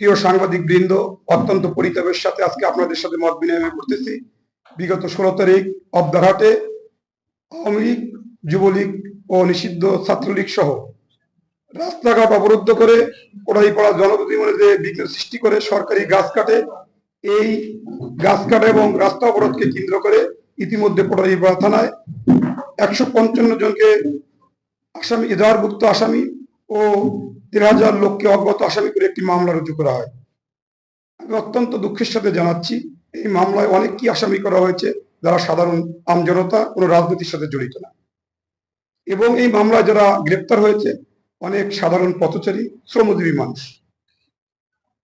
প্রিয় সাংবাদিক বৃন্দ, অত্যন্ত পরিতাপের সাথে আজকে আপনাদের সাথে মত বিনিময় করতেছি। বিগত 16 তারিখ অবদারহাটে আওয়ামী লীগ, যুবলীগ ও নিষিদ্ধ ছাত্রলীগ সহ রাস্তাঘাট অবরুদ্ধ করে কোড়াইপাড়া জনজীবনে যে বিঘ্ন সৃষ্টি করে সরকারি গাছ কাটে, এই গাছ কাটা এবং রাস্তা অবরোধকে কেন্দ্র করে ইতিমধ্যে কোড়াইপাড়া থানায় 155 জনকে আসামি, এজাহারভুক্ত আসামি ও 13,000 লোককে অজ্ঞাত আসামি করে একটি মামলা রুজু করা হয়। আমি অত্যন্ত দুঃখের সাথে জানাচ্ছি, এই মামলায় অনেককে আসামি করা হয়েছে যারা সাধারণ আমজনতা, কোনো রাজনীতির সাথে জড়িত না। এবং এই মামলায় যারা গ্রেপ্তার হয়েছে অনেক সাধারণ পথচারী, শ্রমজীবী মানুষ।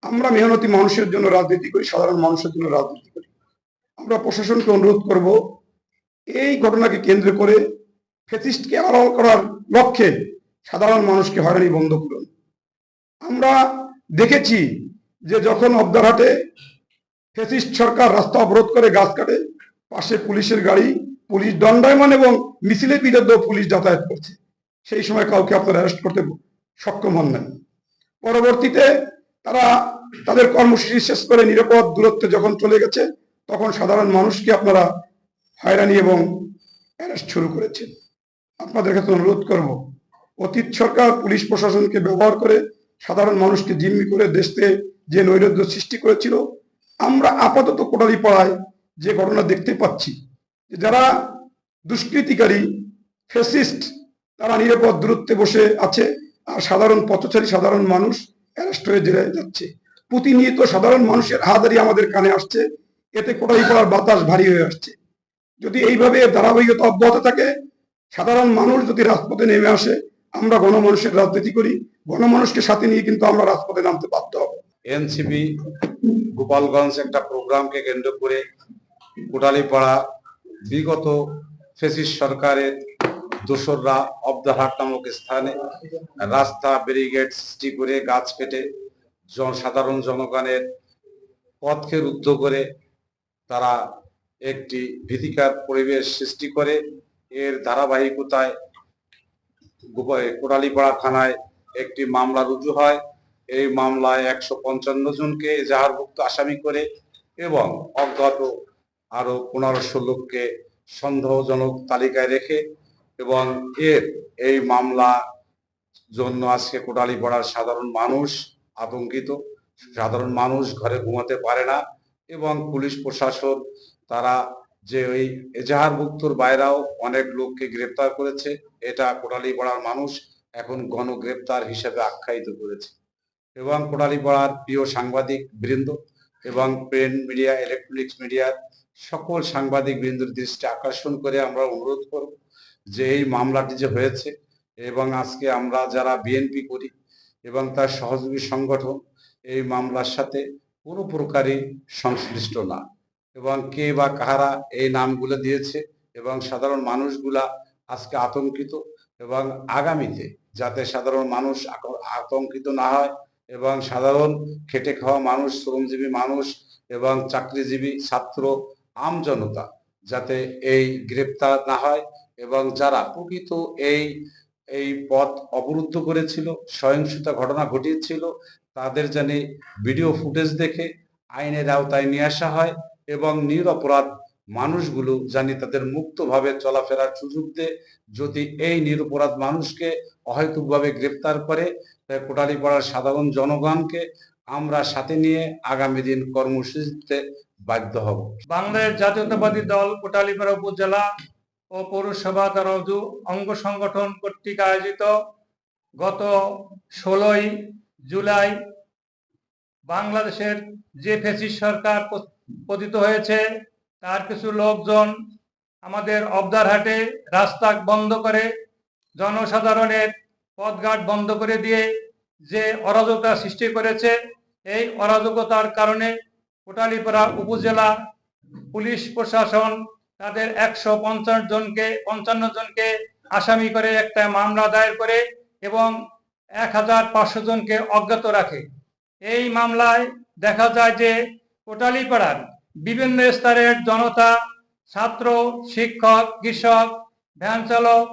আমরা মেহনতি মানুষের জন্য রাজনীতি করি, সাধারণ মানুষের জন্য রাজনীতি করি। আমরা প্রশাসনকে অনুরোধ করব, এই ঘটনাকে কেন্দ্র করে ফ্যাসিস্টকে আড়াল করার লক্ষ্যে সাধারণ মানুষকে হয়রানি বন্ধ করুন। আমরা দেখেছি যে যখন অবদারহাটে ফ্যাসিস্ট সরকার রাস্তা অবরোধ করে গাছ কাটে, পাশে পুলিশের গাড়ি, পুলিশ দণ্ডায়মান এবং মিছিলের বিরুদ্ধে পুলিশ যাতায়াত করছে, সেই সময় কাউকে আপনারা অ্যারেস্ট করতে সক্ষম হন নাই। পরবর্তীতে তারা তাদের কর্মসূচি শেষ করে নিরাপদ দূরত্বে যখন চলে গেছে, তখন সাধারণ মানুষকে আপনারা হয়রানি এবং অ্যারেস্ট শুরু করেছেন। আপনাদের কাছে অনুরোধ করব, অতীত সরকার পুলিশ প্রশাসনকে ব্যবহার করে সাধারণ মানুষকে জিম্মি করে দেশে যে নৈরাজ্য সৃষ্টি করেছিল, আমরা আপাতত কোটালীপাড়ায় যে ঘটনা দেখতে পাচ্ছি, যারা দুষ্কৃতিকারী ফ্যাসিস্ট তারা নিরাপদ দূরত্বে বসে আছে, আর সাধারণ পথচারী সাধারণ মানুষ অ্যারেস্ট হয়ে জেলে যাচ্ছে। প্রতিনিয়ত সাধারণ মানুষের হাজারি আমাদের কানে আসছে, এতে কোটালীপাড়ার বাতাস ভারী হয়ে আসছে। যদি এইভাবে ধারাবাহিকতা অব্যাহত থাকে, সাধারণ মানুষ যদি রাজপথে নেমে আসে, আমরা গণমানুষের রাজনীতি করি, গণমানুষকে সাথে নিয়ে কিন্তু আমরা রাজপথে নামতে বাধ্য হব। এনসিপি গোপালগঞ্জ একটা প্রোগ্রামকে কেন্দ্র করে কোটালীপাড়া বিগত ফ্যাসিস্ট সরকারের দোসররা অবদারহাট নামক স্থানে রাস্তা ব্যারিকেড সৃষ্টি করে গাছ কেটে সাধারণ জনগণের পথকে রুদ্ধ করে তারা একটি ভীতিকর পরিবেশ সৃষ্টি করে। এর ধারাবাহিকতায় কোটালীপাড়া থানায় একটি মামলা রুজু হয়। এই মামলায় 155 জনকে এজাহারভুক্ত আসামি করে এবং অজ্ঞাত আরো 1500 লোককে সন্দেহজনক তালিকায় রেখে এবং এই মামলা জন্য আজকে কোটালীপাড়ার সাধারণ মানুষ আতঙ্কিত। সাধারণ মানুষ ঘরে ঘুমাতে পারে না এবং পুলিশ প্রশাসন তারা যে ওই এজাহারভুক্তর বাইরেও অনেক লোককে গ্রেপ্তার করেছে, এটা কোটালীপাড়ার মানুষ এখন গণগ্রেপ্তার হিসেবে আখ্যায়িত করেছে। এবং কোটালীপাড়ার প্রিয় সাংবাদিক বৃন্দ এবং প্রিন্ট মিডিয়া, ইলেকট্রনিক্স মিডিয়ার সকল সাংবাদিক বৃন্দর দৃষ্টি আকর্ষণ করে আমরা অনুরোধ করব যে এই মামলাটি যে হয়েছে এবং আজকে আমরা যারা বিএনপি করি এবং তার সহযোগী সংগঠন এই মামলার সাথে কোনো প্রকারই সংশ্লিষ্ট না, এবং কে বা কাহারা এই নামগুলো দিয়েছে এবং সাধারণ মানুষগুলা আজকে আতঙ্কিত, এবং আগামীতে যাতে সাধারণ মানুষ আতঙ্কিত না হয় এবং সাধারণ খেটে খাওয়া মানুষ, শ্রমজীবী মানুষ এবং চাকরিজীবী ছাত্র আম জনতা যাতে এই গ্রেপ্তার না হয়, এবং যারা প্রকৃত এই পথ অবরুদ্ধ করেছিল, সহিংসতা ঘটনা ঘটিয়েছিল, তাদের জানি ভিডিও ফুটেজ দেখে আইনের আওতায় নিয়ে আসা হয় এবং নিরপরাধ মানুষগুলো জানি তাদের মুক্তভাবে চলাফেরার সুযোগ দেয়। যদি এই নিরপরাধ মানুষকে অহেতুকভাবে গ্রেপ্তার করে, তাই কোটালীপাড়ার সাধারণ জনগণকে আমরা সাথে নিয়ে আগামী দিন কর্মসূচিতে বাধ্য হব। বাংলাদেশ জাতীয়তাবাদী দল কোটালীপাড়া উপজেলা ও পৌরসভা দ্বারা অঙ্গ সংগঠন কর্তৃক আয়োজিত গত 16ই জুলাই বাংলাদেশের যে ফ্যাসিস্ট সরকার পতিত হয়েছে, তার কিছু লোকজন আমাদের অবদারহাটে রাস্তা বন্ধ করে জনসাধারণের পথঘাট বন্ধ করে দিয়ে যে অরাজকতা সৃষ্টি করেছে, এই অরাজকতার কারণে কোটালীপাড়া উপজেলা পুলিশ প্রশাসন তাদের 155 জনকে আসামি করে একটা মামলা দায়ের করে এবং 1500 জনকে অজ্ঞাত রাখে। এই মামলায় দেখা যায় যে কোটালীপাড়ার বিভিন্ন স্তরের জনতা, ছাত্র, শিক্ষক, কৃষক, ভ্যান চালক,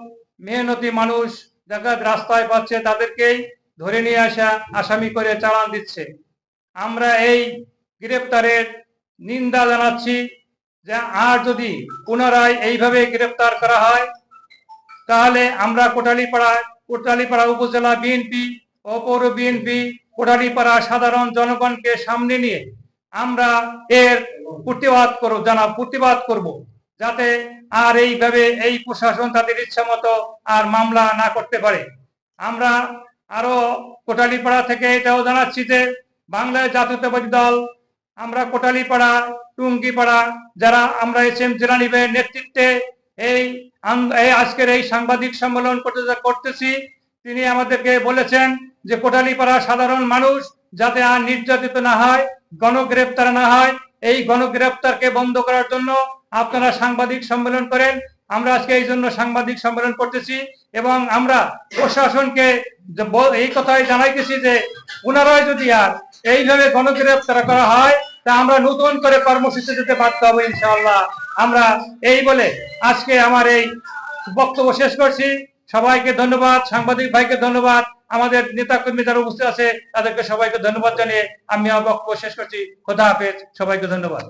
মেহনতি মানুষ যারা রাস্তায় পাচ্ছে তাদেরকেই ধরে নিয়ে আসা আসামি করে চালান দিচ্ছে। আমরা এই গ্রেপ্তারের নিন্দা জানাচ্ছি যে আর যদি পুনরায় এইভাবে গ্রেপ্তার করা হয় তাহলে আমরা কোটালীপাড়া উপজেলা বিএনপি ও পৌর বিএনপি কোটালীপাড়া সাধারণ জনগণকে সামনে নিয়ে আমরা এর প্রতিবাদ করব যাতে আর এইভাবে এই প্রশাসন তাদের ইচ্ছা মতো আর মামলা না করতে পারে। আমরা আরো কোটালীপাড়া থেকে এটাও জানাচ্ছি যে বাংলাদেশ জাতীয়তাবাদী দল আমরা কোটালীপাড়া টুঙ্গিপাড়া যারা আমরা এস.এম. জিলানী ভাইয়ের নেতৃত্বে এই আজকের এই সাংবাদিক সম্মেলন করতেছি, তিনি আমাদেরকে বলেছেন যে কোটালীপাড়া সাধারণ মানুষ যাতে আর নির্যাতিত না হয়, গণগ্রেপ্তার না হয়, এই গণগ্রেপ্তারকে বন্ধ করার জন্য আপনারা সাংবাদিক সম্মেলন করেন। আমরা আজকে এই জন্য সাংবাদিক সম্মেলন করতেছি এবং আমরা প্রশাসনকে এই কথাই জানাইতেছি যে পুনরায় যদি আর এইভাবে গণগ্রেপ্তার করা হয় তা আমরা নতুন করে কর্মসূচি দিতে বাধ্য হবো ইনশাআল্লাহ। আমরা এই বলে আজকে আমার এই বক্তব্য শেষ করছি। সবাইকে ধন্যবাদ, সাংবাদিক ভাইকে ধন্যবাদ, আমাদের নেতা কর্মী যারা উপস্থিত আছে তাদেরকে সবাইকে ধন্যবাদ জানিয়ে আমি আমার বক্তব্য শেষ করছি। খোদা হাফেজ, সবাইকে ধন্যবাদ।